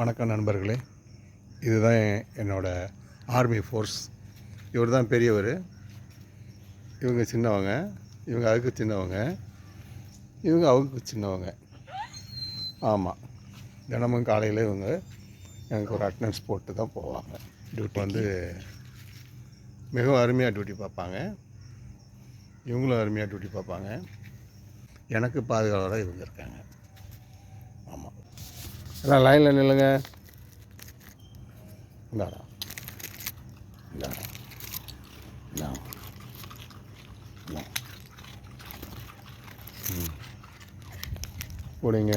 வணக்கம் நண்பர்களே, இதுதான் என்னோடய ஆர்மி ஃபோர்ஸ். இவர் தான் பெரியவர், இவங்க சின்னவங்க, இவங்க அதுக்கு சின்னவங்க, இவங்க அவங்களுக்கு சின்னவங்க. ஆமாம், தினமும் காலையில் இவங்க எனக்கு ஒரு அட்டனன்ஸ் போட்டு தான் போவாங்க. டியூட்டி வந்து மிகவும் அருமையாக டியூட்டி பார்ப்பாங்க. இவங்களும் அருமையாக டியூட்டி பார்ப்பாங்க. எனக்கு பாதுகாவலராக இவங்க இருக்காங்க. ஆமாம், எல்லாம் லைனில் நில்லுங்க. இந்தாடா இந்தாடா இந்தா பிடிங்க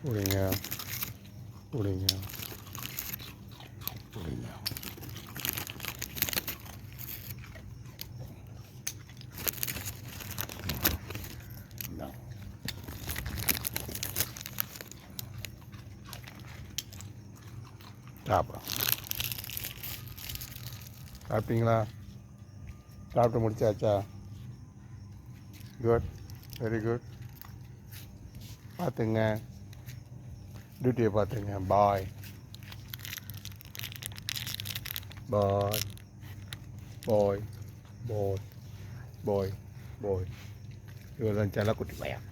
பிடிங்க பிடிங்க பிடிங்க. சாப்பிடும். சாப்பிட்டீங்களா? சாப்பிட்டு முடிச்சாச்சா? Good, very good. பார்த்துங்க, டியூட்டியை பார்த்துங்க. பாய் பாய் பாய் பாய் பாய் பாய். இவர் தான் செல்லக்குட்டி பையன்.